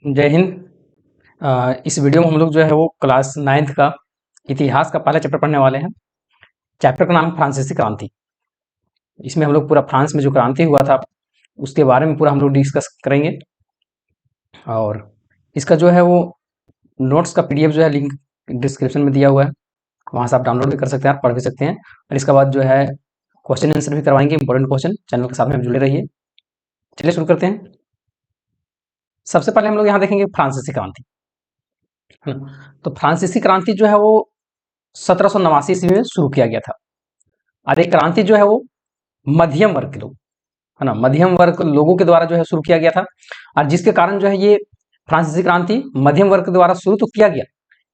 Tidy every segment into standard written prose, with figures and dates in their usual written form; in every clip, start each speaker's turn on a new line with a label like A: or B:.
A: जय हिंद। इस वीडियो में हम लोग जो है वो क्लास 9th का इतिहास का पहला चैप्टर पढ़ने वाले हैं। चैप्टर का नाम है फ्रांसीसी क्रांति। इसमें हम लोग पूरा फ्रांस में जो क्रांति हुआ था उसके बारे में पूरा हम लोग डिस्कस करेंगे, और इसका जो है वो नोट्स का पीडीएफ जो है लिंक डिस्क्रिप्शन में दिया हुआ है, वहाँ से आप डाउनलोड भी कर सकते हैं, आप पढ़ भी सकते हैं। और इसके बाद जो है क्वेश्चन आंसर भी करवाएंगे, इंपॉर्टेंट क्वेश्चन। चैनल के साथ में आप जुड़े रहिए। चलिए शुरू करते हैं। सबसे पहले हम लोग यहाँ देखेंगे फ्रांसीसी क्रांति, है ना। तो फ्रांसीसी क्रांति जो है वो 1789 ईस्वी में शुरू किया गया था। और ये क्रांति जो है वो मध्यम वर्ग के लोग, है ना, मध्यम वर्ग लोगों के द्वारा जो है शुरू किया गया था। और जिसके कारण जो है ये फ्रांसीसी क्रांति मध्यम वर्ग के द्वारा शुरू तो किया गया,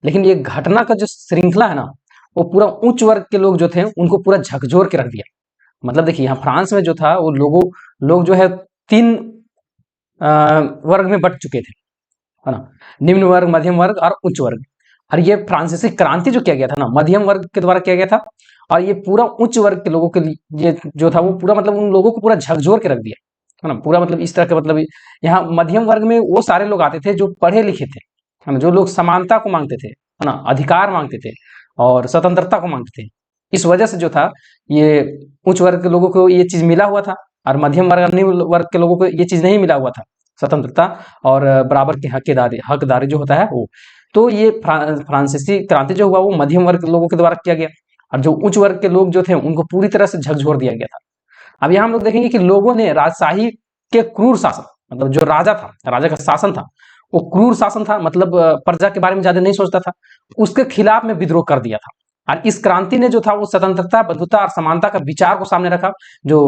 A: लेकिन ये घटना का जो श्रृंखला है ना, वो पूरा उच्च वर्ग के लोग जो थे उनको पूरा झकझोर के रख दिया। मतलब देखिए, यहाँ फ्रांस में जो था वो लोग जो है 3 वर्ग में बट चुके थे, है ना, निम्न वर्ग, मध्यम वर्ग और उच्च वर्ग। और ये फ्रांसीसी क्रांति जो किया गया था ना, मध्यम वर्ग के द्वारा किया गया था। और ये पूरा उच्च वर्ग के लोगों के लिए ये जो था वो पूरा मतलब उन लोगों को पूरा झकझोर के रख दिया, है ना। पूरा मतलब इस तरह के मतलब यहाँ मध्यम वर्ग में वो सारे लोग आते थे जो पढ़े लिखे थे, है ना, जो लोग समानता को मांगते थे, है ना, अधिकार मांगते थे और स्वतंत्रता को मांगते थे। इस वजह से जो था ये उच्च वर्ग के लोगों को ये चीज मिला हुआ था, और मध्यम वर्ग और निम्न वर्ग के लोगों को ये चीज नहीं मिला हुआ था, स्वतंत्रता और बराबर की हकदारी जो होता है वो। तो ये फ्रांसीसी क्रांति जो हुआ वो मध्यम वर्ग के लोगों के द्वारा किया गया, और जो उच्च वर्ग के लोग जो थे उनको पूरी तरह से झकझोर दिया गया था। अब यहाँ हम लोग देखेंगे कि लोगों ने राजशाही के क्रूर शासन, मतलब जो राजा था, राजा का शासन था वो क्रूर शासन था, मतलब प्रजा के बारे में ज्यादा नहीं सोचता था, उसके खिलाफ में विद्रोह कर दिया था। और इस क्रांति ने जो था वो स्वतंत्रता, बंधुता और समानता का विचार को सामने रखा। जो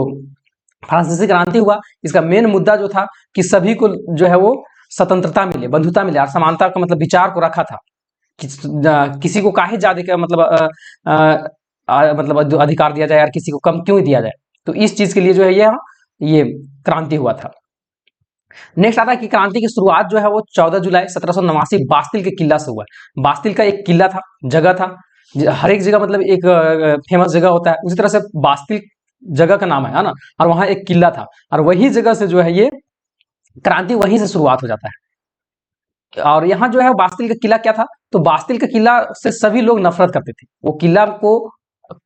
A: फ्रांसीसी क्रांति हुआ, इसका मेन मुद्दा जो था कि सभी को जो है वो स्वतंत्रता मिले, बंधुता मिले और समानता का मतलब विचार को रखा था कि किसी को काहे ज्यादा का मतलब अधिकार दिया जाए और किसी को कम क्यों दिया जाए। तो इस चीज के लिए जो है ये क्रांति हुआ था। नेक्स्ट आता है कि क्रांति की शुरुआत जो है वो 14 जुलाई 1789 बास्तिल के किला से हुआ है। बास्तिल का एक किला था, जगह था, हर एक जगह मतलब एक फेमस जगह होता है, उसी तरह से बास्तिल जगह का नाम है ना। और वहां एक किला था, और वही जगह से जो है ये क्रांति वहीं से शुरुआत हो जाता है। और यहाँ जो है बास्तिल का किला क्या था, तो बास्तिल का किला से सभी लोग नफरत करते थे। वो किला को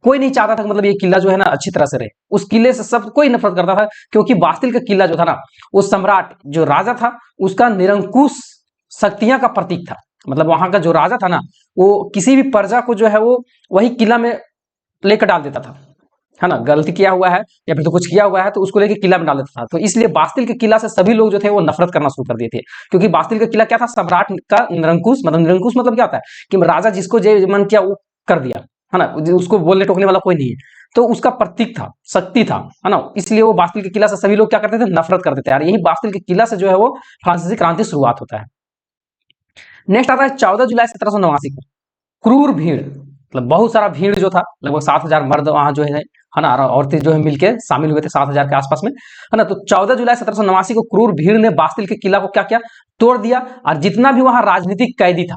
A: कोई नहीं चाहता था, मतलब ये किला जो है ना अच्छी तरह से रहे। उस किले से सब कोई नफरत करता था, क्योंकि बास्तिल का किला जो था ना, वो सम्राट जो राजा था उसका निरंकुश शक्तियां का प्रतीक था। मतलब वहां का जो राजा था ना, वो किसी भी प्रजा को जो है वो वही किला में लेकर डाल देता था, है ना। गलती किया हुआ है या फिर तो कुछ किया हुआ है तो उसको लेके किला में डाल देता था। तो इसलिए बास्तिल के किला से सभी लोग जो थे वो नफरत करना शुरू कर दिए थे, क्योंकि बास्तिल का किला क्या था, सम्राट का निरंकुश मतलब क्या होता है कि राजा जिसको जो मन किया वो कर दिया, है ना, उसको बोलने टोकने वाला कोई नहीं है। तो उसका प्रतीक था, शक्ति था, है ना। इसलिए वो बास्तिल के किला से सभी लोग क्या करते थे, नफरत करते थे। और यही बास्तिल के किला से जो है वो फ्रांसीसी क्रांति शुरुआत होता है। नेक्स्ट आता है 14 जुलाई 1789 को क्रूर भीड़, मतलब बहुत सारा भीड़ जो था, लगभग 7,000 मर्द वहां जो है ना, औरतें जो है मिलकर शामिल हुए थे 7,000 के आसपास में, है ना। तो 14 जुलाई 1789 को क्रूर भीड़ ने बास्तिल के किला को क्या किया, तोड़ दिया। और जितना भी वहां राजनीतिक कैदी था,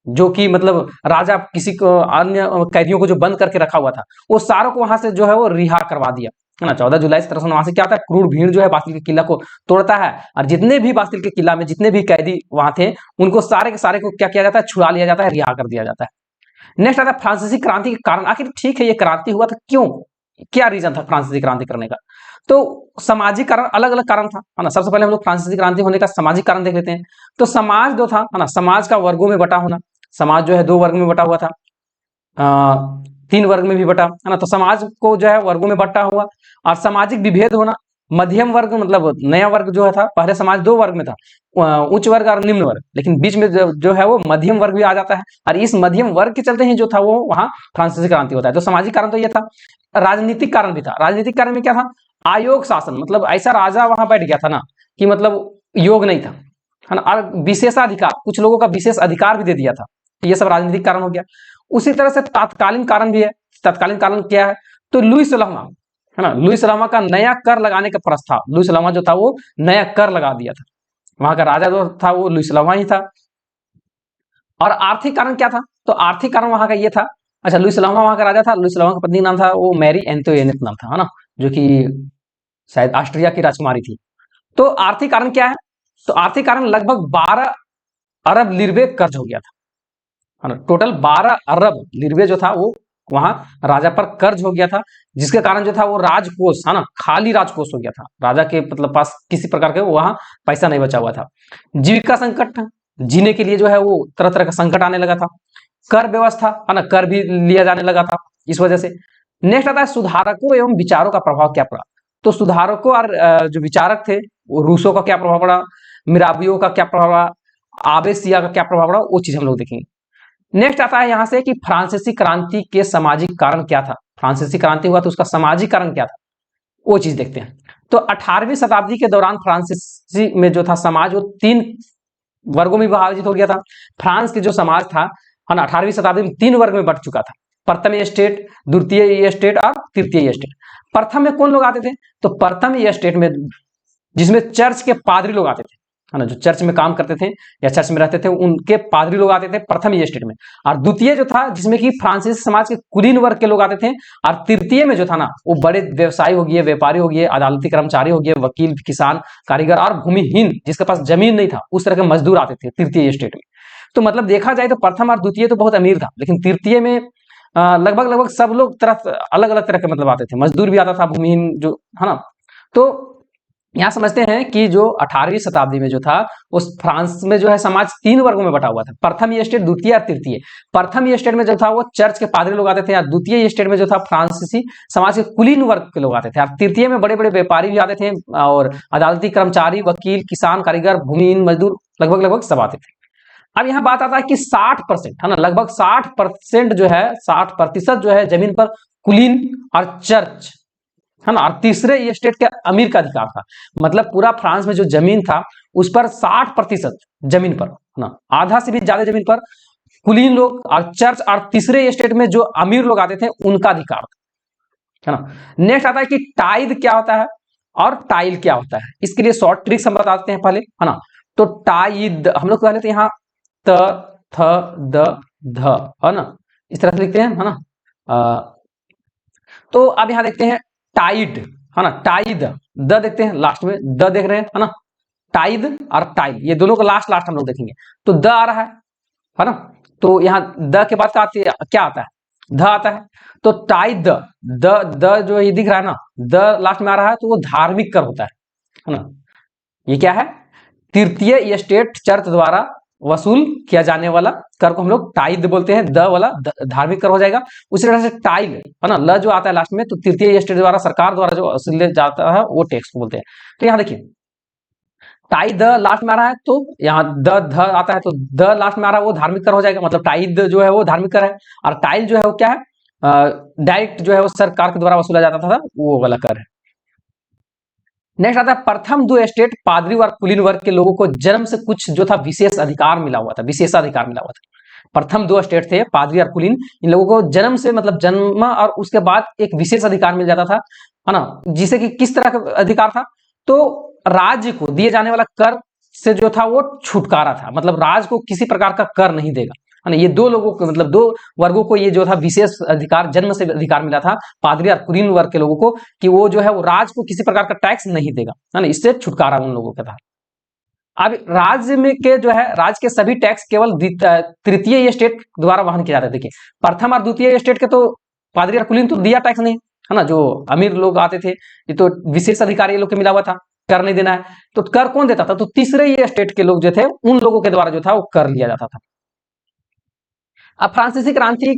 A: जो कि मतलब राजा किसी को अन्य कैदियों को जो बंद करके रखा हुआ था, वो सारों को वहां से जो है वो रिहा करवा दिया, है ना। 14 जुलाई 1789 क्या आता है, क्रूर भीड़ जो है बास्तिल के किला को तोड़ता है, और जितने भी बास्तिल के किला में जितने भी कैदी वहां थे उनको सारे के सारे को क्या किया जाता है, छुड़ा लिया जाता है, रिहा कर दिया जाता है। नेक्स्ट आता है फ्रांसीसी क्रांति के कारण। आखिर ठीक है ये क्रांति हुआ था क्यों, क्या रीजन था फ्रांसीसी क्रांति करने का। तो सामाजिक कारण, अलग अलग कारण था, है ना। सबसे पहले हम लोग फ्रांसीसी क्रांति होने का सामाजिक कारण देख लेते हैं। तो समाज जो था, है ना, समाज का वर्गों में बटा होना। समाज जो है 2 वर्ग में बटा हुआ था, 3 वर्ग में भी बटा, है ना। तो समाज को जो है वर्गों में बटा हुआ, और सामाजिक विभेद होना। मध्यम वर्ग मतलब नया वर्ग जो है था, पहले समाज 2 वर्ग में था, उच्च वर्ग और निम्न वर्ग, लेकिन बीच में जो है वो मध्यम वर्ग भी आ जाता है। और इस मध्यम वर्ग के चलते ही जो था वो वहां फ्रांसीसी क्रांति होता है। तो सामाजिक कारण तो ये था। राजनीतिक कारण भी था। राजनीतिक कारण में क्या था, आयोग शासन, मतलब ऐसा राजा वहां बैठ गया था ना कि मतलब योग नहीं था, है ना। और विशेषाधिकार, कुछ लोगों का विशेष अधिकार भी दे दिया था। तो ये सब राजनीतिक कारण हो गया। उसी तरह से तात्कालीन कारण भी है। तात्कालीन कारण क्या है, तो लुईस लामा, है ना, लुईस लामा का नया कर लगाने का प्रस्ताव। लुईस लामा जो था वो नया कर लगा दिया था। वहां का राजा जो था वो लुईस लामा ही था। और आर्थिक कारण क्या था, तो आर्थिक कारण वहां का ये था, अच्छा, लुईस लामा वहां का राजा था, लुईस लामा का पत्नी नाम था वो मैरी एंटोइनेट नाम था, है ना, जो कि शायद ऑस्ट्रिया की राजकुमारी थी। तो आर्थिक कारण क्या है, तो आर्थिक कारण लगभग 12 अरब लिरवे कर्ज हो गया था, है ना। टोटल 12 अरब लिरवे जो था वो वहां राजा पर कर्ज हो गया था, जिसके कारण जो था वो राजकोष, है ना, खाली राजकोष हो गया था। राजा के मतलब पास किसी प्रकार के वहां पैसा नहीं बचा हुआ था। जीविका संकट, जीने के लिए जो है वो तरह तरह का संकट आने लगा था। कर व्यवस्था, है ना, कर भी लिया जाने लगा था इस वजह से। नेक्स्ट आता है सुधारकों एवं विचारों का प्रभाव क्या पड़ा। तो सुधारकों और जो विचारक थे, वो रूसों का क्या प्रभाव पड़ा, मिराबियों का क्या प्रभाव पड़ा, आबेसिया का क्या प्रभाव पड़ा, वो चीज हम लोग देखेंगे। नेक्स्ट आता है यहां से कि फ्रांसीसी क्रांति के सामाजिक कारण क्या था। फ्रांसीसी क्रांति हुआ तो उसका सामाजिक कारण क्या था, वो चीज देखते हैं। तो 18वीं शताब्दी के दौरान फ्रांसीसी में जो था समाज, वो 3 वर्गों में विभाजित हो गया था। फ्रांस के जो समाज था, है ना, 18वीं शताब्दी में 3 वर्ग में बट चुका था। प्रथम स्टेट, द्वितीय स्टेट और तृतीय स्टेट। प्रथम में कौन लोग आते थे, तो प्रथम स्टेट में जिसमें चर्च के पादरी लोग आते थे, है ना, जो चर्च में काम करते थे या चर्च में रहते थे, उनके पादरी लोग आते थे प्रथम स्टेट में। और द्वितीय जो था, जिसमें कि फ्रांसीसी समाज के कुलीन वर्ग के लोग आते थे। और तृतीय में जो था ना, वो बड़े व्यवसायी हो गए, व्यापारी हो गए, अदालती कर्मचारी हो गए, वकील, किसान, कारीगर और भूमिहीन, जिसके पास जमीन नहीं था, उस तरह के मजदूर आते थे तृतीय स्टेट में। तो मतलब देखा जाए तो प्रथम और द्वितीय तो बहुत अमीर था, लेकिन तृतीय में लगभग लगभग सब लोग तरह अलग अलग तरह के मतलब आते थे, मजदूर भी आता था, भूमिहीन जो, है ना। तो यहाँ समझते हैं कि जो 18वीं शताब्दी में जो था, उस फ्रांस में जो है समाज 3 वर्गों में बटा हुआ था। प्रथम स्टेट, द्वितीय और तृतीय। प्रथम स्टेट में जो था वो चर्च के पादरी लोग आते थे, और द्वितीय स्टेट में जो था फ्रांसीसी समाज के कुलीन वर्ग के लोग आते थे, और तृतीय में बड़े बड़े व्यापारी भी आते थे, और अदालती कर्मचारी, वकील, किसान, कारीगर, भूमिहीन, मजदूर, लगभग लगभग सब आते थे। अब यहाँ बात आता है कि 60%, है ना, लगभग 60% जो है, 60% जो है जमीन पर कुलीन और चर्च, है ना, और तीसरे स्टेट के अमीर का अधिकार था। मतलब पूरा फ्रांस में जो जमीन था, उस पर 60% जमीन पर, है ना, आधा से भी ज्यादा जमीन पर कुलीन लोग और चर्च और तीसरे स्टेट में जो अमीर लोग आते थे, उनका अधिकार था, है ना। नेक्स्ट आता है कि टाइद क्या होता है और टाइल क्या होता है। इसके लिए शॉर्ट ट्रिक्स हम बताते हैं पहले, है ना। तो टाइद हम लोग पहले तो यहाँ त, थ, द, ध, है ना, इस तरह से लिखते हैं, है ना। तो अब यहां देखते हैं टाइड, है ना, टाइद, द देखते हैं लास्ट में, द देख रहे हैं, है ना। टाइद और टाइल, ये दोनों को लास्ट लास्ट हम लोग देखेंगे। तो द आ रहा है ना। तो यहाँ द के बाद क्या आता है, ध आता है। तो टाइद, द जो ये दिख रहा है ना, द लास्ट में आ रहा है, तो वो धार्मिक कर होता है ना। ये क्या है, तृतीय स्टेट चर्च द्वारा वसूल किया जाने वाला कर को हम लोग टाइद बोलते हैं। द वाला धार्मिक कर हो जाएगा। उसी तरह से टाइल, है ना, ल जो आता है लास्ट में, तो तृतीय स्टेट द्वारा, सरकार द्वारा जो वसूल जाता है, वो टैक्स को बोलते हैं। तो यहाँ देखिए टाई द लास्ट में आ रहा है, तो यहाँ द ध आता है, तो द लास्ट में आ रहा है, वो धार्मिक कर हो जाएगा। मतलब टाइद जो है वो धार्मिक कर है, और टाइल जो है वो क्या है, डायरेक्ट जो है वो सरकार के द्वारा वसूला जाता था, वो वाला कर है। नेक्स्ट आता है प्रथम 2 स्टेट पादरी और कुलीन वर्ग के लोगों को जन्म से कुछ जो था विशेष अधिकार मिला हुआ था, विशेषाधिकार मिला हुआ था। प्रथम 2 स्टेट थे पादरी और कुलीन, इन लोगों को जन्म से मतलब जन्म और उसके बाद एक विशेष अधिकार मिल जाता था, है ना। जिसे कि किस तरह का अधिकार था, तो राज्य को दिए जाने वाला कर से जो था वो छुटकारा था। मतलब राज्य को किसी प्रकार का कर नहीं देगा, है ना। ये 2 लोगों को, मतलब 2 वर्गों को ये जो था विशेष अधिकार, जन्म से अधिकार मिला था पादरी और कुलीन वर्ग के लोगों को, कि वो जो है वो राज्य को किसी प्रकार का टैक्स नहीं देगा, है ना। इससे छुटकारा उन लोगों का था। अब राज्य में के जो है, राज्य के सभी टैक्स केवल तृतीय स्टेट द्वारा वहन किया जाता है। देखिए प्रथम और द्वितीय स्टेट के तो पादरी और कुलीन तो दिया टैक्स नहीं, है ना। जो अमीर लोग आते थे, ये तो विशेष अधिकार ये लोग को मिला हुआ था, कर नहीं देना है। तो कर कौन देता था, तो तीसरे ये स्टेट के लोग जो थे, उन लोगों के द्वारा जो था वो कर लिया जाता था। अब फ्रांसीसी क्रांति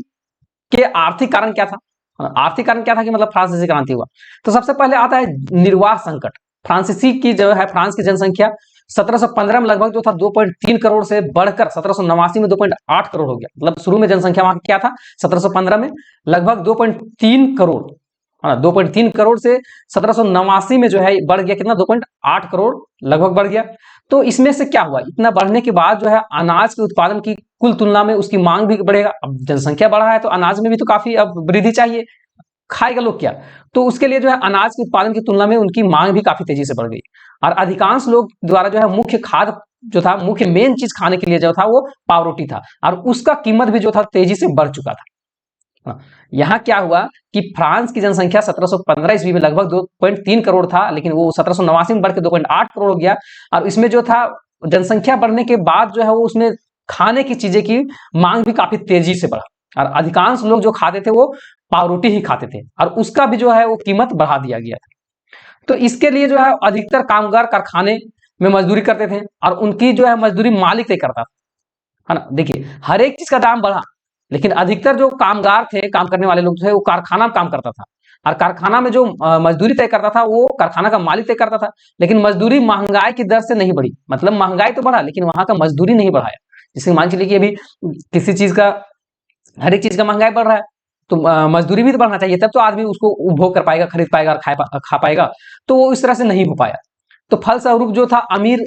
A: के आर्थिक कारण क्या था, आर्थिक कारण क्या था कि मतलब फ्रांसीसी क्रांति हुआ, तो सबसे पहले आता है निर्वाह संकट। फ्रांसीसी की जो है, फ्रांस की जनसंख्या 1715 में लगभग जो था 2.3 करोड़ से बढ़कर 1789 में 2.8 करोड़ हो गया। मतलब शुरू में जनसंख्या वहां क्या था, 1715 में लगभग 2.3 करोड़, 2.3 करोड़ से 1789 में जो है बढ़ गया कितना, 2.8 करोड़ लगभग बढ़ गया। तो इसमें से क्या हुआ, इतना बढ़ने के बाद जो है अनाज के उत्पादन की कुल तुलना में उसकी मांग भी बढ़ेगा। अब जनसंख्या बढ़ा है तो अनाज में भी तो काफी अब वृद्धि चाहिए, खाएगा लोग क्या, तो उसके लिए जो है अनाज के उत्पादन की तुलना में उनकी मांग भी काफी तेजी से बढ़ गई। और अधिकांश लोग द्वारा जो है मुख्य खाद्य जो था, मुख्य मेन चीज खाने के लिए जो था वो पावरोटी था, और उसका कीमत भी जो था तेजी से बढ़ चुका था। यहाँ क्या हुआ कि फ्रांस की जनसंख्या 1715 ईस्वी में लगभग 2.3 करोड़ था, लेकिन वो 1789 में बढ़ के 2.8 करोड़ हो गया। और इसमें जो था जनसंख्या बढ़ने के बाद जो है वो उसमें खाने की चीजें की मांग भी काफी तेजी से बढ़ा और अधिकांश लोग जो खाते थे वो पावरोटी ही खाते थे और उसका भी जो है वो कीमत बढ़ा दिया गया था। तो इसके लिए जो है अधिकतर कामगार कारखाने में मजदूरी करते थे और उनकी जो है मजदूरी मालिक तय करता था, है ना। देखिए हर एक चीज का दाम बढ़ा, लेकिन अधिकतर जो कामगार थे, काम करने वाले लोग थे, वो कारखाना में काम करता था और कारखाना में जो मजदूरी तय करता था वो कारखाना का मालिक तय करता था। लेकिन मजदूरी महंगाई की दर से नहीं बढ़ी, मतलब महंगाई तो बढ़ा लेकिन वहां का मजदूरी नहीं बढ़ाया। जैसे मान के चलिए कि अभी किसी चीज का, हर एक चीज का महंगाई बढ़ रहा है, तो मजदूरी भी तो बढ़ना चाहिए, तब तो आदमी उसको उपभोग कर पाएगा, खरीद पाएगा और खा पाएगा। तो वो इस तरह से नहीं हो पाया। तो फलस्वरूप जो था अमीर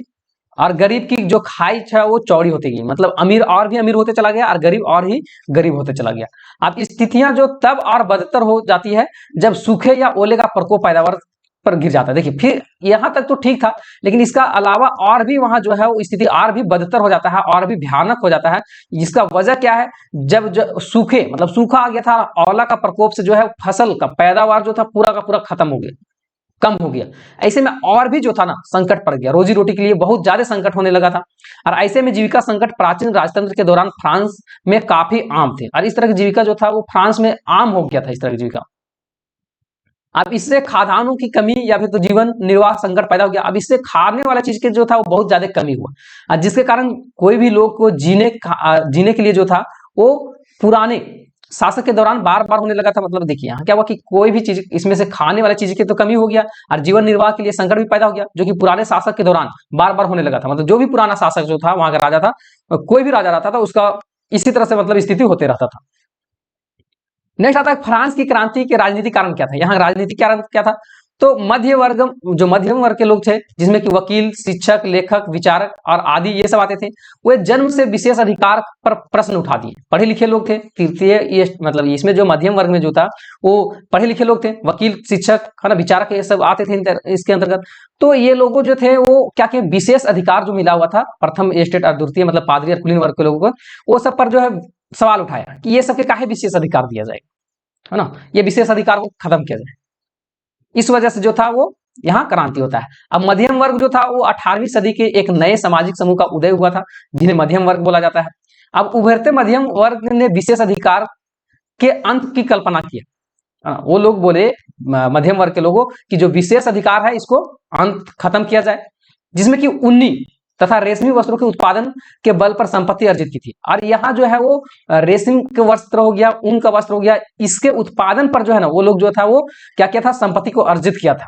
A: और गरीब की जो खाई है वो चौड़ी होती गई, मतलब अमीर और भी अमीर होते चला गया और गरीब और ही गरीब होते चला गया। अब स्थितियां जो तब और बदतर हो जाती है जब सूखे या ओले का प्रकोप पैदावार पर गिर जाता है। देखिए फिर यहां तक तो ठीक था, लेकिन इसका अलावा और भी वहां जो है वो स्थिति और भी बदतर हो जाता है और भी भयानक हो जाता है। जिसका वजह क्या है, जब सूखे मतलब सूखा आ गया था, ओला का प्रकोप से जो है फसल का पैदावार जो था पूरा का पूरा खत्म हो गया, कम हो गया। ऐसे में और भी जो था ना संकट पड़ गया, रोजी रोटी के लिए बहुत ज्यादा संकट होने लगा था। और ऐसे में जीविका संकट प्राचीन राजतंत्र के दौरान फ्रांस में काफी आम थे और इस तरह की जीविका जो था वो फ्रांस में आम हो गया था, इस तरह की जीविका। अब इससे खाद्यान्नों की कमी या फिर तो जीवन निर्वाह संकट पैदा हो गया। अब इससे खाने वाला चीज के जो था वो बहुत ज्यादा कमी हुआ और जिसके कारण कोई भी लोग को जीने के लिए जो था वो पुराने शासक के दौरान बार बार होने लगा था। मतलब देखिए यहाँ क्या हुआ कि कोई भी चीज इसमें से खाने वाली चीज की तो कमी हो गया और जीवन निर्वाह के लिए संकट भी पैदा हो गया, जो कि पुराने शासक के दौरान बार बार होने लगा था। मतलब जो भी पुराना शासक जो था, वहां का राजा था, कोई भी राजा रहता था, उसका इसी तरह से मतलब स्थिति होते रहता था। नेक्स्ट आता है फ्रांस की क्रांति के राजनीतिक कारण क्या था। यहाँ राजनीतिक कारण क्या था, तो मध्य वर्ग, जो मध्यम वर्ग के लोग थे, जिसमें कि वकील, शिक्षक, लेखक, विचारक और आदि ये सब आते थे, वे जन्म से विशेष अधिकार पर प्रश्न उठा दिए। पढ़े लिखे लोग थे, तृतीय ये मतलब इसमें जो मध्यम वर्ग में जो था वो पढ़े लिखे लोग थे, वकील, शिक्षक, है ना, विचारक, ये सब आते थे इसके अंतर्गत। तो ये लोगों जो थे वो क्या क्या विशेष अधिकार जो मिला हुआ था प्रथम स्टेट और द्वितीय मतलब पादरी और कुलीन वर्ग के लोगों को, वो सब पर जो है सवाल उठाया कि ये सबके काहे विशेष अधिकार दिया जाए, है ना, ये विशेष अधिकार को खत्म किया जाए। इस वजह से जो था वो यहाँ क्रांति होता है। अब मध्यम वर्ग जो था वो 18वीं सदी के एक नए सामाजिक समूह का उदय हुआ था, जिन्हें मध्यम वर्ग बोला जाता है। अब उभरते मध्यम वर्ग ने विशेष अधिकार के अंत की कल्पना की। वो लोग बोले, मध्यम वर्ग के लोगों, कि जो विशेष अधिकार है इसको अंत खत्म किया जाए, जिसमें कि उन्नी तथा रेशमी वस्त्रों के उत्पादन के बल पर संपत्ति अर्जित की थी। और यहाँ जो है वो रेशम के वस्त्र हो गया, ऊन का वस्त्र हो गया, इसके उत्पादन पर जो है ना वो लोग जो था वो क्या क्या था, संपत्ति को अर्जित किया था,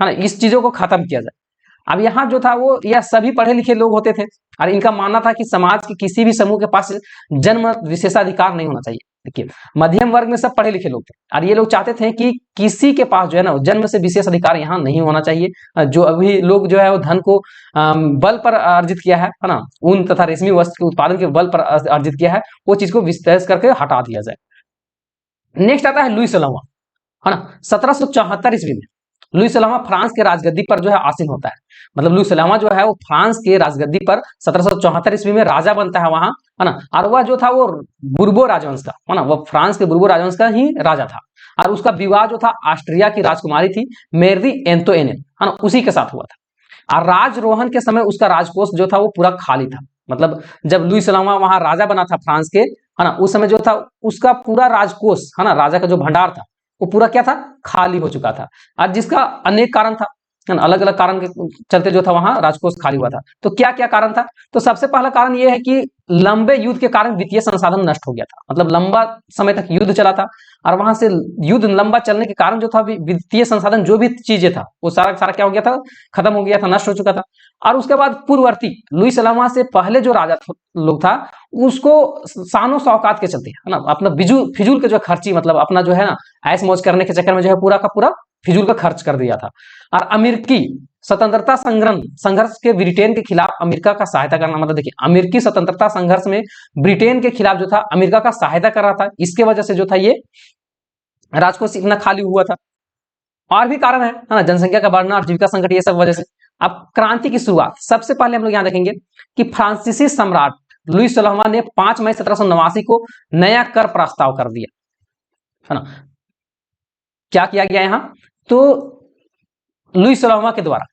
A: है ना। इस चीजों को खत्म किया जाए। अब यहाँ जो था वो यह सभी पढ़े लिखे लोग होते थे और इनका मानना था कि समाज के किसी भी समूह के पास जन्म विशेषाधिकार नहीं होना चाहिए। देखिए मध्यम वर्ग में सब पढ़े लिखे लोग थे और ये लोग चाहते थे कि किसी के पास जो है ना जन्म से विशेष अधिकार यहाँ नहीं होना चाहिए। जो अभी लोग जो है वो धन को बल पर अर्जित किया है ना, ऊन तथा रेशमी वस्त्र के उत्पादन के बल पर अर्जित किया है, वो चीज को विस्तार करके हटा दिया जाए। नेक्स्ट आता है लुई 16वां, है ना। 1774 ईस्वी में लुई 16वां फ्रांस के राजगद्दी पर जो है आसीन होता है। मतलब लुई 16वां जो है वो फ्रांस के राजगद्दी पर 1774 ईस्वी में राजा बनता है वहां, है ना। और वह जो था वो बुर्बो राजवंश का, है ना, वह फ्रांस के बुर्बो राजवंश का ही राजा था। और उसका विवाह जो था ऑस्ट्रिया की राजकुमारी थी मेरी एंटोइनेट, है ना, उसी के साथ हुआ था। और राजरोहन के समय उसका राजकोष जो था वो पूरा खाली था। मतलब जब लुई 16वां वहां राजा बना था फ्रांस के, है ना, उस समय जो था उसका पूरा राजकोष, है ना, राजा का जो भंडार था वो पूरा क्या था, खाली हो चुका था। और जिसका अनेक कारण था, अलग अलग कारण के चलते जो था वहां राजकोष खाली हुआ था। तो क्या क्या कारण था, तो सबसे पहला कारण यह है कि लंबे युद्ध के कारण वित्तीय संसाधन नष्ट हो गया था। मतलब लंबा समय तक युद्ध चला था और वहां से युद्ध लंबा चलने के कारण जो था वित्तीय संसाधन जो भी चीजें था वो सारा सारा क्या हो गया था, खत्म हो गया था, नष्ट हो चुका था। और उसके बाद पूर्ववर्ती लुई 16वां से पहले जो राजा लोग था उसको शानो शौकात के चलते, है ना, अपना फिजूल के जो खर्ची, मतलब अपना जो है ना ऐश मौज करने के चक्कर में जो है पूरा का पूरा फिजूल का खर्च कर दिया था। और अमेरिकी स्वतंत्रता संघर्ष के ब्रिटेन के खिलाफ अमेरिका का सहायता करना, मतलब देखिए अमेरिकी स्वतंत्रता संघर्ष में ब्रिटेन के खिलाफ जो था अमेरिका का सहायता कर रहा था, इसके वजह से जो था ये राजकोष इतना खाली हुआ था। और भी कारण है ना, जनसंख्या का बढ़ना और जीविका संकट, ये सब वजह से। अब क्रांति की शुरुआत सबसे पहले हम लोग यहाँ देखेंगे कि फ्रांसीसी सम्राट लुई 16वां ने 5 मई 1789 को नया कर प्रस्ताव कर दिया, है ना। क्या किया गया यहाँ, तो लुई 16वां के द्वारा,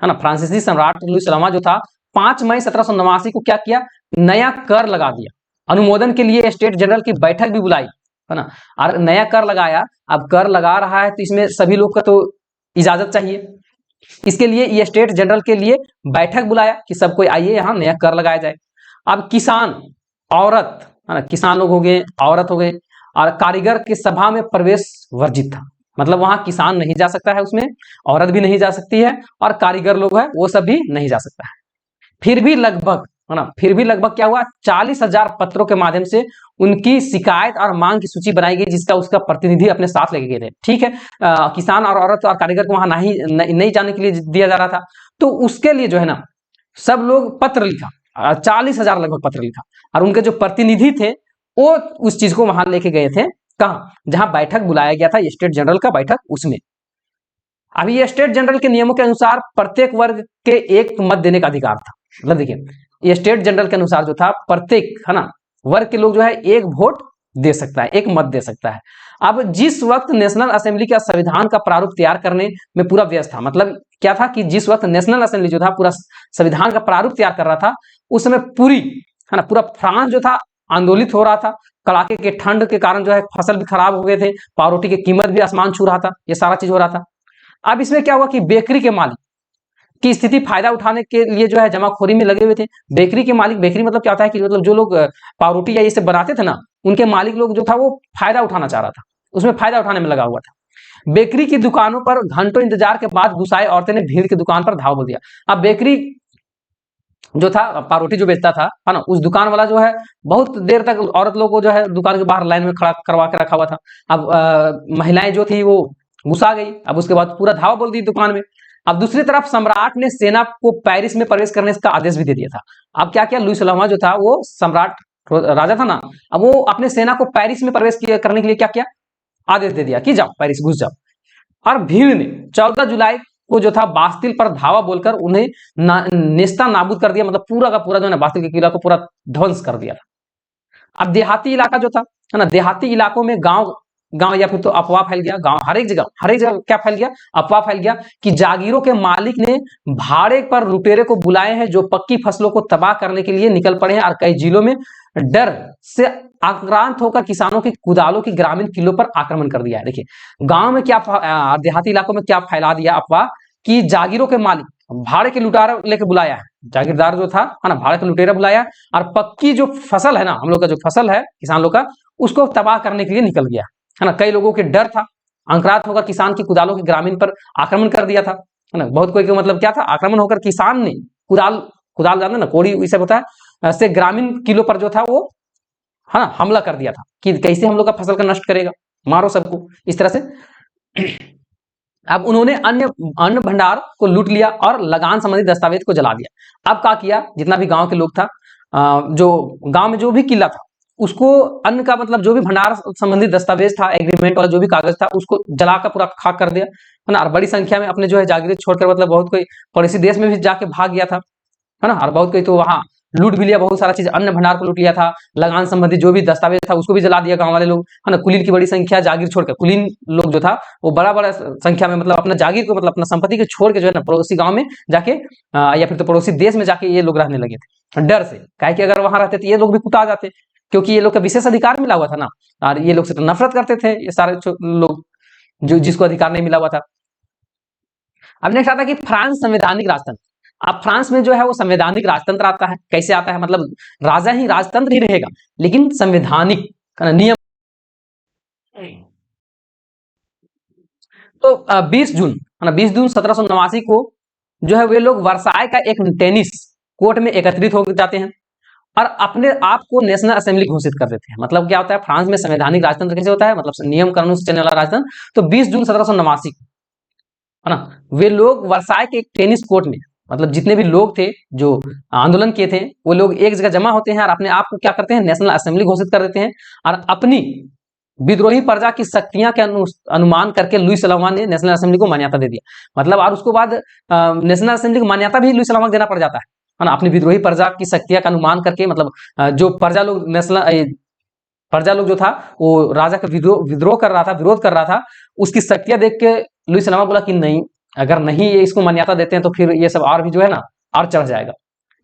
A: है ना, फ्रांसीसी सम्राट लुई 16वां जो था 5 मई 1789 को क्या किया, नया कर लगा दिया। अनुमोदन के लिए स्टेट जनरल की बैठक भी बुलाई, है ना। और नया कर लगाया, अब कर लगा रहा है तो इसमें सभी लोग का तो इजाजत चाहिए। इसके लिए ये स्टेट जनरल के लिए बैठक बुलाया कि सब कोई आइए, यहाँ नया कर लगाया जाए। अब किसान, औरत, है ना, किसान लोग हो गए, औरत हो गए, और कारीगर की सभा में प्रवेश वर्जित था। मतलब वहां किसान नहीं जा सकता है, उसमें औरत भी नहीं जा सकती है, और कारीगर लोग है वो सब भी नहीं जा सकता है। फिर भी लगभग, है ना, फिर भी लगभग क्या हुआ, 40,000 पत्रों के माध्यम से उनकी शिकायत और मांग की सूची बनाई गई, जिसका उसका प्रतिनिधि अपने साथ लेके गए थे। ठीक है, किसान और औरत और कारीगर को वहां नहीं जाने के लिए दिया जा रहा था, तो उसके लिए जो है ना सब लोग पत्र लिखा, 40,000 लगभग पत्र लिखा, और उनके जो प्रतिनिधि थे वो उस चीज को वहां लेके गए थे, कहा, जहां बैठक बुलाया गया था स्टेट जनरल का बैठक, उसमें। अभी ये स्टेट जनरल के नियमों के अनुसार प्रत्येक वर्ग के एक मत देने का अधिकार था। मतलब देखिए, ये स्टेट जनरल के अनुसार जो था प्रत्येक, है ना, वर्ग के लोग जो है एक वोट दे सकता है, एक मत दे सकता है। अब जिस वक्त नेशनल असेंबली का संविधान का प्रारूप तैयार करने में पूरा व्यस्त था, मतलब क्या था कि जिस वक्त नेशनल असेंबली जो था पूरा संविधान का प्रारूप तैयार कर रहा था, उस समय पूरी, है ना, पूरा फ्रांस जो था आंदोलित हो रहा था। कड़ाके के ठंड के कारण जो है फसल भी खराब हो गए थे, पावरोटी की कीमत भी आसमान छू रहा था, ये सारा चीज हो रहा था। अब इसमें क्या हुआ कि बेकरी के मालिक की स्थिति फायदा उठाने के लिए जो है जमाखोरी में लगे हुए थे। बेकरी के मालिक, बेकरी मतलब क्या होता है कि मतलब जो लोग पावरोटी या ये सब बनाते थे ना, उनके मालिक लोग जो था वो फायदा उठाना चाह रहा था, उसमें फायदा उठाने में लगा हुआ था। बेकरी की दुकानों पर घंटों इंतजार के बाद गुस्साए औरतें ने भीड़ की दुकान पर धावा बोल दिया। अब बेकरी जो था, पावरोटी जो बेचता था, है ना, उस दुकान वाला जो है बहुत देर तक औरत लोग को जो है दुकान के बाहर लाइन में खड़ा करवा के रखा हुआ था। अब महिलाएं जो थी वो गुस्सा गई, अब उसके बाद पूरा धावा बोल दी दुकान में। अब दूसरी तरफ सम्राट ने सेना को पेरिस में प्रवेश करने का आदेश भी दे दिया था। अब क्या किया, लुई सलामा जो था वो सम्राट राजा था ना, अब वो अपने सेना को पेरिस में प्रवेश करने के लिए क्या किया, आदेश दे दिया कि जाओ पेरिस घुस जाओ। और भीड़ ने 14 जुलाई को जो था बास्तिल पर धावा बोलकर उन्हें नेस्ता नाबूद कर दिया, मतलब पूरा का पूरा जो है ना बास्तिल के किला को पूरा ध्वंस कर दिया था। अब देहाती इलाका जो था, है ना, देहाती इलाकों में गांव गांव या फिर तो अफवाह फैल गया, गांव हर एक जगह क्या फैल गया, अफवाह फैल गया कि जागीरों के मालिक ने भाड़े पर लुटेरे को बुलाए हैं जो पक्की फसलों को तबाह करने के लिए निकल पड़े हैं, और कई जिलों में डर से आक्रांत होकर किसानों की कुदालों की ग्रामीण किलों पर आक्रमण कर दिया है। देखिए, गांव में क्या, देहाती इलाकों में क्या फैला दिया अफवाह कि जागीरों के मालिक भाड़े के लुटारा लेके बुलाया है, जागीरदार जो था, है ना, भाड़े के लुटेरा बुलाया, और पक्की जो फसल है ना, हम लोग का जो फसल है किसान लोग का, उसको तबाह करने के लिए निकल गया, है ना। कई लोगों के डर था, आक्रांत होकर किसान की कुदालों की ग्रामीण पर आक्रमण कर दिया था, है ना। बहुत कोई का मतलब क्या था, आक्रमण होकर किसान ने कुदाल कुदाल जानते ना, कोड़ी इसे होता है, से ग्रामीण किलो पर जो था वो, है ना, हमला कर दिया था कि कैसे हम लोग का फसल का नष्ट करेगा, मारो सबको, इस तरह से। अब उन्होंने अन्य अन्न भंडार को लूट लिया और लगान संबंधी दस्तावेज को जला दिया। अब क्या किया, जितना भी गांव के लोग था, जो गांव में जो भी किला था, उसको अन्न का मतलब जो भी भंडार संबंधी दस्तावेज था, एग्रीमेंट वाला जो भी कागज था, उसको जलाकर पूरा खाक कर दिया, है ना। और बड़ी संख्या में अपने जो है जागीरें छोड़कर, मतलब बहुत कोई पड़ोसी देश में भी जाके भाग गया था, है ना। और बहुत कोई तो वहां लूट भी लिया, बहुत सारा चीज, अन्न भंडार को लूट लिया था, लगान संबंधी जो भी दस्तावेज था उसको भी जला दिया गांव वाले लोग, है ना। कुलीन की बड़ी संख्या जागीर छोड़कर, कुलीन लोग जो था वो बड़ा बड़ा संख्या में, मतलब अपना जागीर को, मतलब अपना संपत्ति को छोड़ के जो है ना पड़ोसी गांव में जाके, या फिर तो पड़ोसी देश में जाके ये लोग रहने लगे थे डर से, काहे कि अगर वहां रहते तो ये लोग भी कुता जाते, क्योंकि ये लोग का विशेष अधिकार मिला हुआ था ना, और ये लोग से तो नफरत करते थे ये सारे लोग जो जिसको अधिकार नहीं मिला हुआ था। अब नेक्स्ट आता है कि फ्रांस संवैधानिक राजतंत्र। अब फ्रांस में जो है वो संवैधानिक राजतंत्र आता है, कैसे आता है, मतलब राजा ही राजतंत्र ही रहेगा, लेकिन संवैधानिक नियम। तो 20 जून, है ना, 20 जून 1789 को जो है वे लोग वर्साय का एक टेनिस कोर्ट में एकत्रित हो जाते हैं और अपने आप को नेशनल असेंबली घोषित कर देते हैं। मतलब क्या होता है, फ्रांस में संवैधानिक राजतंत्र कैसे होता है, मतलब नियम कानून से चलने वाला राजतंत्र। तो 20 जून 1789 है ना, वे लोग वर्साय के एक टेनिस कोर्ट में, मतलब जितने भी लोग थे जो आंदोलन किए थे, वो लोग एक जगह जमा होते हैं और अपने आप को क्या करते हैं, नेशनल असेंबली घोषित कर देते हैं, और अपनी विद्रोही प्रजा की शक्तियां के अनुमान करके लुई सलामा ने नेशनल असेंबली को मान्यता दे दिया। मतलब और उसके बाद नेशनल असेंबली को मान्यता भी लुई सलामा को देना पड़ जाता है ना, अपनी विद्रोही प्रजा की शक्तियां का अनुमान करके, मतलब जो प्रजा लोग प्रजा लोग जो था वो राजा का विद्रोह कर रहा था, विरोध कर रहा था, उसकी शक्तियां देख के लुई सलामा बोला कि नहीं, अगर नहीं ये इसको मान्यता देते हैं तो फिर ये सब और भी जो है ना और चढ़ जाएगा,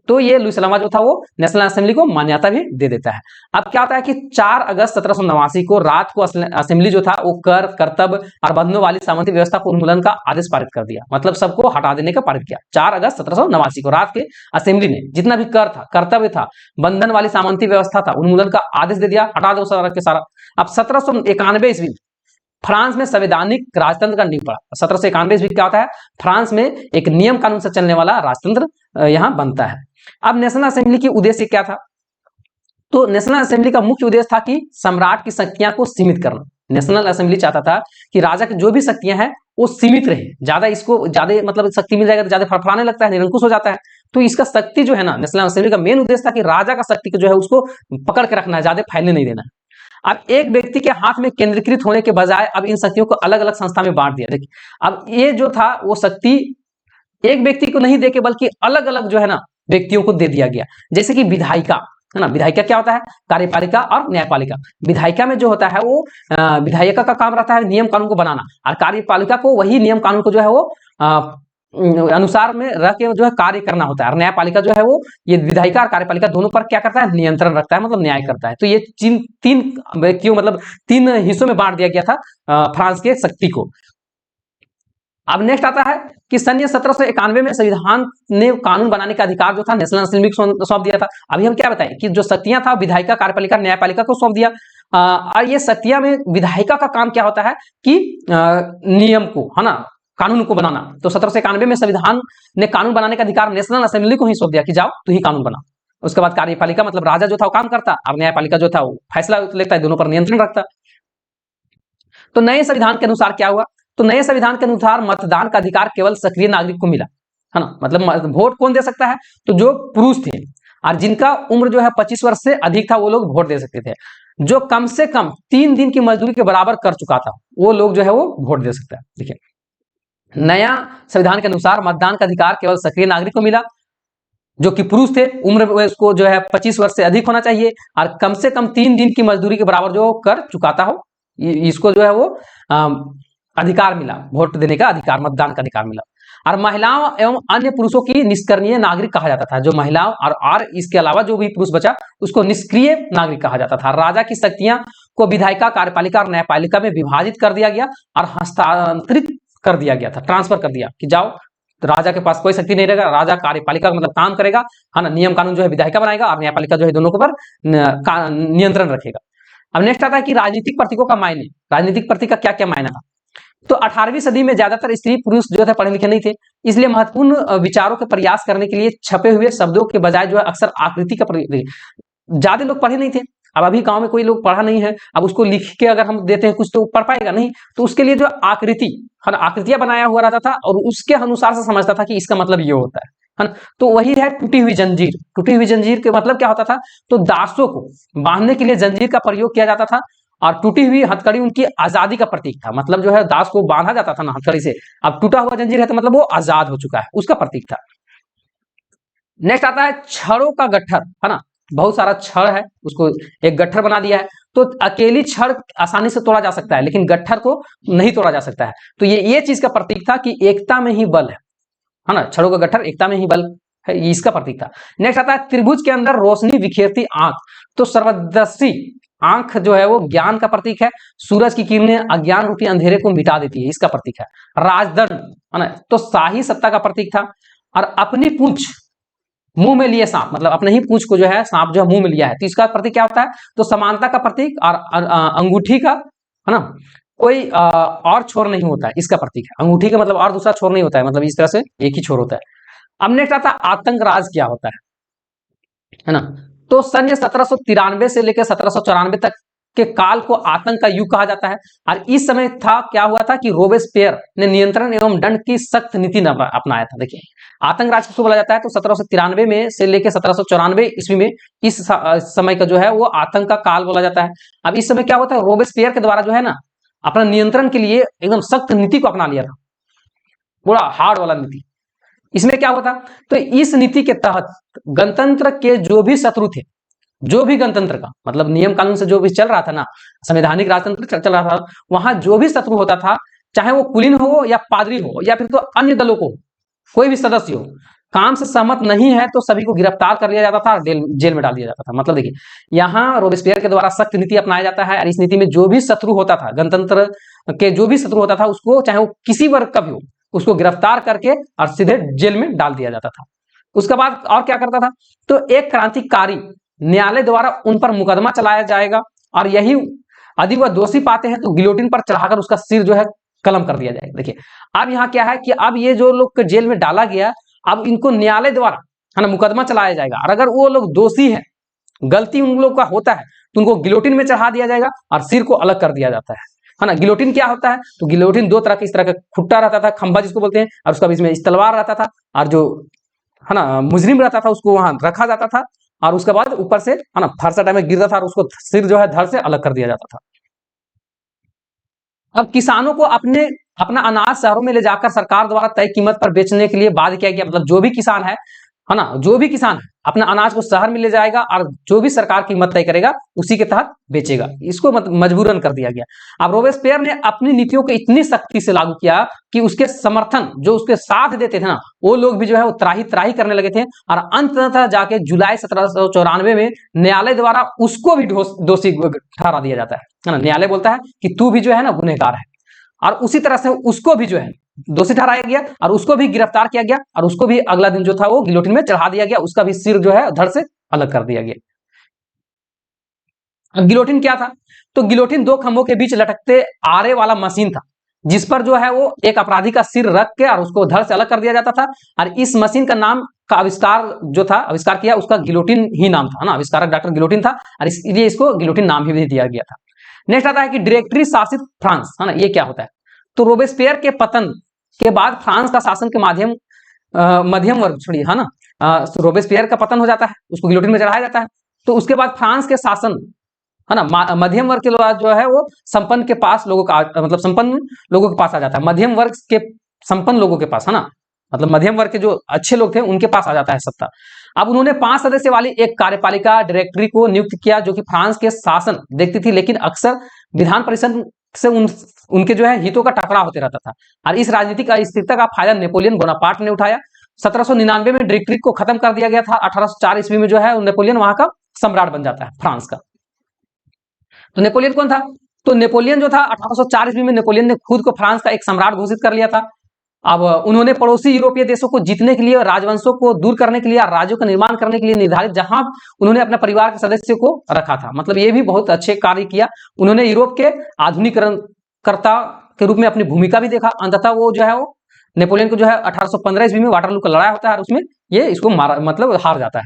A: तो ये लुईस लामा जो था वो नेशनल असेंबली को मान्यता भी दे देता है। अब क्या होता है कि 4 अगस्त 1789 को रात को असेंबली जो था वो कर, कर्तव्य और बंधनों वाली सामंती व्यवस्था को उन्मूलन का आदेश पारित कर दिया, मतलब सबको हटा देने का पारित किया। 4 अगस्त 1789 को रात के असेंबली ने जितना भी कर था, कर्तव्य था, बंधन वाली सामंती व्यवस्था था, उन्मूलन का आदेश दे दिया, हटा दो सारा के सारा। अब 1791 ईस्वी फ्रांस में संवैधानिक राजतंत्र का नींव पड़ा। 1791 ईस्वी क्या होता है, फ्रांस में एक नियम कानून से चलने वाला राजतंत्र यहाँ बनता है। अब नेशनल असेंबली की उद्देश्य क्या था, तो नेशनल असेंबली का मुख्य उद्देश्य था कि सम्राट की शक्तियां को सीमित करना। नेशनल असेंबली चाहता था कि राजा की जो भी शक्तियां हैं वो सीमित रहे, ज्यादा इसको ज्यादा मतलब शक्ति मिल जाएगा तो ज्यादा फड़फड़ाने लगता है, निरंकुश हो जाता है। तो इसका शक्ति जो है ना, नेशनल असेंबली का मेन उद्देश्य था कि राजा का शक्ति को जो है उसको पकड़ के रखना है, ज्यादा फैलने नहीं देना है। अब एक व्यक्ति के हाथ में केंद्रीकृत होने के बजाय अब इन शक्तियों को अलग अलग संस्था में बांट दिया। देखिए अब ये जो था वो शक्ति एक व्यक्ति को नहीं देके बल्कि अलग अलग जो है ना व्यक्तियों को दे दिया गया। जैसे कि विधायिका है ना, विधायिका क्या होता है, कार्यपालिका और न्यायपालिका। विधायिका में जो होता है वो विधायिका का काम रहता है नियम कानून को बनाना, और कार्यपालिका को वही नियम कानून को जो है वो अनुसार में रह के जो है कार्य करना होता है। और न्यायपालिका जो है वो ये विधायिका और कार्यपालिका दोनों पर क्या करता है, नियंत्रण रखता है, मतलब न्याय करता है। तो ये तीन व्यक्तियों मतलब 3 हिस्सों में बांट दिया गया था फ्रांस के शक्ति को। अब नेक्स्ट आता है कि सन 1791 में संविधान ने कानून बनाने का अधिकार जो था नेशनल असेंबली को सौंप दिया था। अभी हम क्या बताएं कि जो शक्तियां था विधायिका, कार्यपालिका, न्यायपालिका को सौंप दिया। और ये शक्तियां में विधायिका का काम क्या होता है कि नियम को है ना, कानून को बनाना। तो 1791 में संविधान ने कानून बनाने का अधिकार नेशनल असेंबली को ही सौंप दिया कि जाओ तू ही कानून बना। उसके बाद कार्यपालिका मतलब राजा जो था वो काम करता, और न्यायपालिका जो था वो फैसला लेता है, दोनों पर नियंत्रण रखता। तो नए संविधान के अनुसार क्या हुआ, तो नए संविधान के अनुसार मतदान का अधिकार केवल सक्रिय नागरिक को मिला, है ना। मतलब वोट कौन दे सकता है, तो जो पुरुष थे और जिनका उम्र जो है 25 वर्ष से अधिक था वो लोग वोट दे सकते थे। जो कम से कम 3 दिन की मजदूरी के बराबर कर चुका था वो लोग जो है वो वोट दे सकता है। देखिए नया संविधान के अनुसार मतदान का अधिकार केवल सक्रिय नागरिक को मिला, जो कि पुरुष थे, उम्र उसको जो है 25 वर्ष से अधिक होना चाहिए, और कम से कम 3 दिन की मजदूरी के बराबर जो कर चुकाता हो, इसको जो है वो अधिकार मिला, वोट देने का अधिकार, मतदान का अधिकार मिला। और महिलाओं एवं अन्य पुरुषों की निष्क्रिय नागरिक कहा जाता था। जो महिलाओं और इसके अलावा जो भी पुरुष बचा उसको निष्क्रिय नागरिक कहा जाता था। राजा की शक्तियां को विधायिका, कार्यपालिका और न्यायपालिका में विभाजित कर दिया गया और हस्तांतरित कर दिया गया था, ट्रांसफर कर दिया कि जाओ, तो राजा के पास कोई शक्ति नहीं रहेगा, राजा कार्यपालिका का मतलब काम करेगा, है ना, नियम कानून जो है विधायिका बनाएगा और न्यायपालिका जो है दोनों के ऊपर नियंत्रण रखेगा। अब नेक्स्ट आता है कि राजनीतिक प्रतीकों का मायने। राजनीतिक प्रतीक का क्या क्या मायना था, तो 18वीं सदी में ज्यादातर स्त्री पुरुष जो थे पढ़े लिखे नहीं थे, इसलिए महत्वपूर्ण विचारों के प्रयास करने के लिए छपे हुए शब्दों के बजाय जो है अक्सर आकृति का प्रयोग। ज्यादा लोग पढ़े नहीं थे, अब अभी गांव में कोई लोग पढ़ा नहीं है, अब उसको लिख के अगर हम देते हैं कुछ तो पढ़ पाएगा नहीं, तो उसके लिए जो आकृति है ना, आकृतियां बनाया हुआ रहता था और उसके अनुसार से समझता था कि इसका मतलब ये होता है ना। तो वही है टूटी हुई जंजीर। टूटी हुई जंजीर के मतलब क्या होता था, तो दासों को बांधने के लिए जंजीर का प्रयोग किया जाता था, और टूटी हुई हथकड़ी उनकी आजादी का प्रतीक था। मतलब जो है दास को बांधा जाता था ना हथकड़ी से, अब टूटा हुआ जंजीर है तो मतलब वो आजाद हो चुका है, उसका प्रतीक था। नेक्स्ट आता है छड़ों का गट्ठर, है ना, बहुत सारा छड़ है उसको एक गट्ठर बना दिया है। तो अकेली छड़ आसानी से तोड़ा जा सकता है लेकिन गट्ठर को नहीं तोड़ा जा सकता है। तो ये चीज का प्रतीक था कि एकता में ही बल है ना, छड़ों का गट्ठर एकता में ही बल है, इसका प्रतीक था। नेक्स्ट आता है त्रिभुज के अंदर रोशनी बिखेरती आंख। तो सर्वदर्शी आंख जो है वो ज्ञान का प्रतीक है, सूरज की किरणें अज्ञान रूपी अंधेरे को मिटा देती है, इसका प्रतीक है। राजदंड है ना, तो शाही सत्ता का प्रतीक था। और अपनी पूंछ मुंह में लिए सांप, मतलब अपने ही पूंछ को जो है सांप जो है मुंह में लिया है, तो इसका प्रतीक क्या होता है, तो समानता का प्रतीक और अंगूठी का, है ना, कोई और छोर नहीं होता है, इसका प्रतीक है। अंगूठी का मतलब और दूसरा छोर नहीं होता है, मतलब इस तरह से एक ही छोर होता है। अब नेक्स्ट आता है आतंक राज क्या होता है ना। तो सन 1793 से लेकर 1794 तक के काल को आतंक का युग कहा जाता है। और इस समय था क्या हुआ था कि रोबेस्पियर ने नियंत्रण एवं दंड की सख्त नीति अपनाया था। देखिए आतंक राज किसको बोला जाता है, तो 1793 में से लेकर 1794 ईस्वी में इस समय का जो है वो आतंक का काल बोला जाता है। अब इस समय क्या होता है, रोबेस्पियर के द्वारा जो है ना अपना नियंत्रण के लिए एकदम सख्त नीति को अपना लिया था, पूरा हार्ड वाला नीति। इसमें क्या होता, तो इस नीति के तहत गणतंत्र के जो भी शत्रु थे, जो भी गणतंत्र का मतलब नियम कानून से जो भी चल रहा था ना, संवैधानिक राजतंत्र चल रहा था, वहां जो भी शत्रु होता था, चाहे वो कुलीन हो या पादरी हो या फिर तो अन्य दलों को कोई भी सदस्य हो, काम से सहमत नहीं है तो सभी को गिरफ्तार कर लिया जाता था और जेल में डाल दिया जाता था। मतलब देखिए, यहाँ रोबेस्पियर के द्वारा सख्त नीति अपनाया जाता है और इस नीति में जो भी शत्रु होता था, गणतंत्र के जो भी शत्रु होता था, उसको चाहे वो किसी वर्ग का भी हो, उसको गिरफ्तार करके और सीधे जेल में डाल दिया जाता था। उसके बाद और क्या करता था, तो एक क्रांतिकारी न्यायालय द्वारा उन पर मुकदमा चलाया जाएगा और यही यदि वह दोषी पाते हैं तो गिलोटिन पर चढ़ाकर उसका सिर जो है कलम कर दिया जाएगा। देखिए, अब यहाँ क्या है कि अब ये जो लोग जेल में डाला गया, अब इनको न्यायालय द्वारा है ना मुकदमा चलाया जाएगा और अगर वो लोग दोषी हैं, गलती उन लोगों का होता है, तो उनको गिलोटिन में चढ़ा दिया जाएगा और सिर को अलग कर दिया जाता है ना। गिलोटिन क्या होता है, तो गिलोटिन दो तरह के, इस तरह का खुट्टा रहता था, खंभा जिसको बोलते हैं, और उसका बीच में इस तलवार रहता था और जो है ना मुजरिम रहता था उसको वहां रखा जाता था और उसके बाद ऊपर से है ना फरसा टाइम में गिरता था और उसको सिर जो है धड़ से अलग कर दिया जाता था। अब किसानों को अपना अनाज शहरों में ले जाकर सरकार द्वारा तय कीमत पर बेचने के लिए बाध्य किया गया। मतलब जो भी किसान है ना, जो भी किसान है अपना अनाज को शहर में ले जाएगा और जो भी सरकार कीमत तय करेगा उसी के तहत बेचेगा, इसको मजबूरन कर दिया गया। अब रोबेस्पियर ने अपनी नीतियों को इतनी सख्ती से लागू किया कि उसके समर्थन जो उसके साथ देते थे ना, वो लोग भी जो है वो त्राही त्राही करने लगे थे और अंततः जाके जुलाई 1794 में न्यायालय द्वारा उसको भी दोषी ठहरा दिया जाता है ना। न्यायालय बोलता है कि तू भी जो है ना गुनहगार है और उसी तरह से उसको भी जो है दोषी ठहराया गया और उसको भी गिरफ्तार किया गया और उसको भी अगला दिन जो था वो गिलोटिन में चढ़ा दिया गया, उसका भी सिर जो है धड़ से अलग कर दिया गया। अब गिलोटिन क्या था, तो गिलोटिन दो खंभों के बीच लटकते आरे वाला मशीन था जिस पर जो है वो एक अपराधी का सिर रख के और उसको धड़ से अलग कर दिया जाता था और इस मशीन का नाम का आविष्कार किया उसका गिलोटिन ही नाम था ना, आविष्कारक डॉक्टर गिलोटिन था और इसलिए इसको गिलोटिन नाम भी दिया गया था। नेक्स्ट आता है कि डायरेक्टरी शासित फ्रांस, है ना, ये क्या होता है, तो रोबेस्पियर के पतन के बाद फ्रांस का शासन के मध्यम वर्ग छोड़िए, है ना, रोबेस्पियर का पतन हो जाता है, उसको गिलोटिन में चढ़ाया जाता है, तो उसके बाद फ्रांस के शासन है ना मध्यम वर्ग के लोग जो है वो संपन्न के पास लोगों का मतलब संपन्न लोगों के पास आ जाता है, मध्यम वर्ग के संपन्न लोगों के पास, है ना, मतलब मध्यम वर्ग के जो अच्छे लोग थे उनके पास आ जाता है सत्ता। अब उन्होंने 5 सदस्य वाली एक कार्यपालिका डायरेक्टरी को नियुक्त किया जो कि फ्रांस के शासन देखती थी, लेकिन अक्सर विधान परिषद से उनके जो है हितों का टकराव होते रहता था और इस राजनीतिक अस्थिरता का फायदा नेपोलियन बोनापार्ट ने उठाया। 1799 में डायरेक्टरी को खत्म कर दिया गया था। 1804 ईस्वी में जो है नेपोलियन वहां का सम्राट बन जाता है फ्रांस का। तो नेपोलियन कौन था, तो नेपोलियन जो था 1804 ईस्वी में नेपोलियन ने खुद को फ्रांस का एक सम्राट घोषित कर लिया था। अब उन्होंने पड़ोसी यूरोपीय देशों को जीतने के लिए, राजवंशों को दूर करने के लिए, राज्यों का निर्माण करने के लिए निर्धारित जहां उन्होंने अपने परिवार के सदस्यों को रखा था। मतलब ये भी बहुत अच्छे कार्य किया। उन्होंने यूरोप के आधुनिकरणकर्ता के रूप में अपनी भूमिका भी देखा। अंततः वो जो है वो नेपोलियन को जो है 1815 ईस्वी में वाटरलू का लड़ाई होता है और उसमें ये इसको मतलब हार जाता है।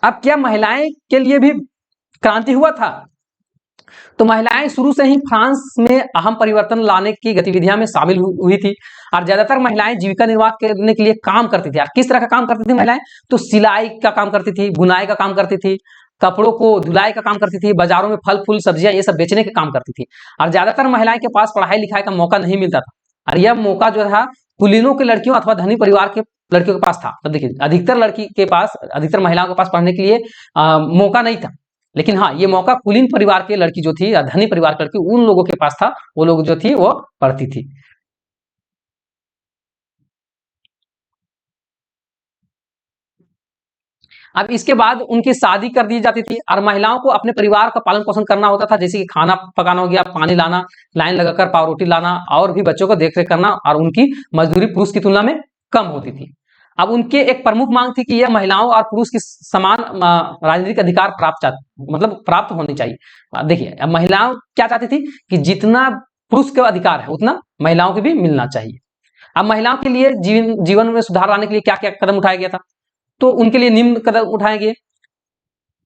A: अब क्या महिलाएं के लिए भी क्रांति हुआ था, तो महिलाएं शुरू से ही फ्रांस में अहम परिवर्तन लाने की गतिविधियां में शामिल हुई थी और ज्यादातर महिलाएं जीविका निर्वाह करने के लिए काम करती थी। और किस तरह का काम करती थी महिलाएं, तो सिलाई का काम करती थी, बुनाई का काम करती थी, कपड़ों को धुलाई का काम करती थी, बाजारों में फल फूल सब्जियां ये सब बेचने का काम करती थी। और ज्यादातर महिलाएं के पास पढ़ाई लिखाई का मौका नहीं मिलता था और यह मौका जो था कुलीनों के लड़कियों अथवा धनी परिवार के लड़कियों के पास था। तो देखिए, अधिकतर महिलाओं के पास पढ़ने के लिए मौका नहीं था, लेकिन हाँ ये मौका कुलीन परिवार के लड़की जो थी या धनी परिवार की लड़की उन लोगों के पास था, वो लोग जो थी वो पढ़ती थी। अब इसके बाद उनकी शादी कर दी जाती थी और महिलाओं को अपने परिवार का पालन पोषण करना होता था, जैसे कि खाना पकाना हो गया, पानी लाना, लाइन लगाकर पाव रोटी लाना और भी बच्चों को देखरेख करना, और उनकी मजदूरी पुरुष की तुलना में कम होती थी। अब उनके एक प्रमुख मांग थी कि यह महिलाओं और पुरुष की समान राजनीतिक अधिकार प्राप्त होनी चाहिए। देखिए, अब महिलाओं क्या चाहती थी कि जितना पुरुष का अधिकार है उतना महिलाओं को भी मिलना चाहिए। अब महिलाओं के लिए जीवन में सुधार लाने के लिए क्या क्या कदम उठाया गया था, तो उनके लिए निम्न कदम उठाए गए।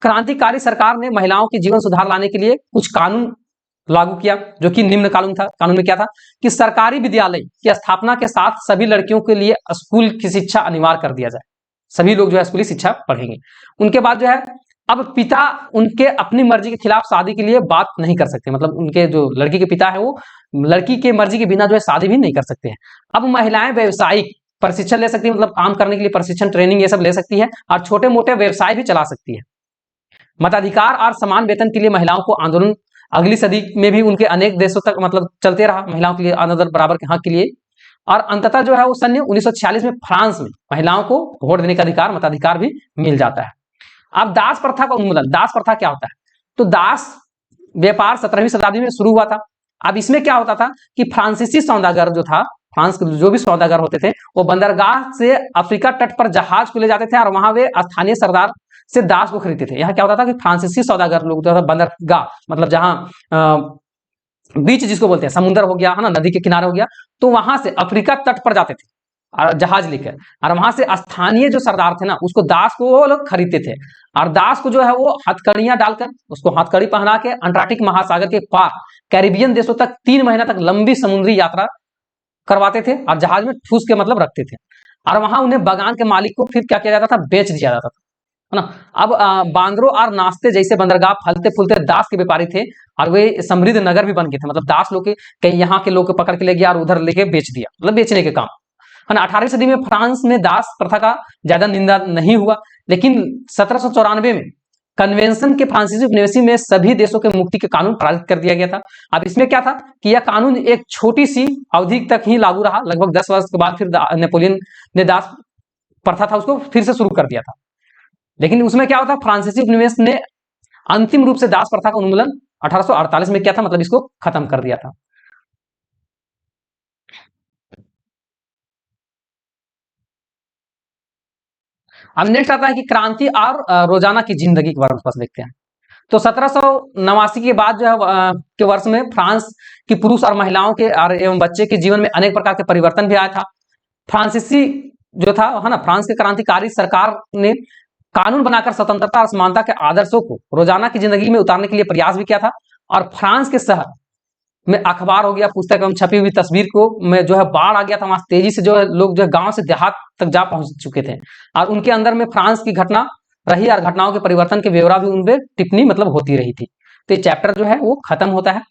A: क्रांतिकारी सरकार ने महिलाओं के जीवन सुधार लाने के लिए कुछ कानून लागू किया जो कि निम्न कानून था। कानून में क्या था कि सरकारी विद्यालय की स्थापना के साथ सभी लड़कियों के लिए स्कूल की शिक्षा अनिवार्य कर दिया जाए, सभी लोग जो है स्कूली शिक्षा पढ़ेंगे। उनके बाद जो है अब पिता उनके अपनी मर्जी के खिलाफ शादी के लिए बात नहीं कर सकते, मतलब उनके जो लड़की के पिता है वो लड़की के मर्जी के बिना जो है शादी भी नहीं कर सकते हैं। अब महिलाएं व्यवसायिक प्रशिक्षण ले सकती है, मतलब काम करने के लिए प्रशिक्षण ट्रेनिंग ये सब ले सकती है और छोटे मोटे व्यवसाय भी चला सकती है। मताधिकार और समान वेतन के लिए महिलाओं को आंदोलन अगली सदी में भी उनके अनेक देशों तक मतलब चलते रहा, महिलाओं के लिए आंदोलन बराबर के हक के लिए। और अंततः जो है वो सन 1946 में फ्रांस में महिलाओं को वोट देने का अधिकार, मताधिकार भी मिल जाता है। अब दास प्रथा का उन्मूलन। दास प्रथा क्या होता है? तो दास व्यापार 17वीं शताब्दी में शुरू हुआ था। अब इसमें क्या होता था कि फ्रांसीसी सौदागर जो था, फ्रांस के जो भी सौदागर होते थे, वो बंदरगाह से अफ्रीका तट पर जहाज को ले जाते थे और वहां वे स्थानीय सरदार से दास को खरीदते थे। यहाँ क्या होता था कि फ्रांसीसी सौदागर लोग जो था बंदरगाह, मतलब जहां बीच जिसको बोलते हैं, समुद्र हो गया है ना, नदी के किनारे हो गया, तो वहां से अफ्रीका तट पर जाते थे और जहाज लेकर, और वहां से स्थानीय जो सरदार थे ना, उसको दास को वो लोग खरीदते थे। और दास को जो है वो हथकड़ियां डालकर, उसको हथकड़ी पहना के अंटार्कटिक महासागर के पार कैरिबियन देशों तक 3 महीना तक लंबी समुद्री यात्रा करवाते थे और जहाज में ठूस के मतलब रखते थे। और वहां उन्हें बगान के मालिक को फिर क्या किया जाता था? बेच दिया जाता था, है ना। अब बांद्रो और नाश्ते जैसे बंदरगाह फलते फूलते दास के व्यापारी थे और वे समृद्ध नगर भी बन गए थे। मतलब दास लोग के कहीं यहाँ के लोग को पकड़ के ले गया और उधर लेके बेच दिया, मतलब बेचने के काम, है ना। 18वीं सदी में फ्रांस में दास प्रथा का ज्यादा निंदा नहीं हुआ, लेकिन 1794 में कन्वेंशन के फ्रांसीसी उपनिवेशी में सभी देशों के मुक्ति के कानून पारित कर दिया गया था। अब इसमें क्या था कि यह कानून एक छोटी सी अवधि तक ही लागू रहा, लगभग 10 वर्ष के बाद फिर नेपोलियन ने दास प्रथा था उसको फिर से शुरू कर दिया था। लेकिन उसमें क्या होता, फ्रांसीसी उपनिवेश ने अंतिम रूप से दास प्रथा का उन्मूलन 1848 में किया था, मतलब इसको खत्म कर दिया था। अब नेक्स्ट आता है कि क्रांति और रोजाना की जिंदगी के बारे में बस देखते हैं। तो 1789 के बाद जो है के वर्ष में फ्रांस की पुरुष और महिलाओं के और एवं बच्चे के जीवन में अनेक प्रकार के परिवर्तन भी आया था। फ्रांसीसी जो था, है ना, फ्रांस के क्रांतिकारी सरकार ने कानून बनाकर स्वतंत्रता और समानता के आदर्शों को रोजाना की जिंदगी में उतारने के लिए प्रयास भी किया था। और फ्रांस के शहर में अखबार हो गया, पुस्तक एवं छपी हुई तस्वीर को में जो है बाढ़ आ गया था, वहां तेजी से जो है लोग जो है गांव से देहात तक जा पहुंच चुके थे और उनके अंदर में फ्रांस की घटना रही और घटनाओं के परिवर्तन के ब्यौरा भी उनपे टिप्पणी मतलब होती रही थी। तो ये चैप्टर जो है वो खत्म होता है।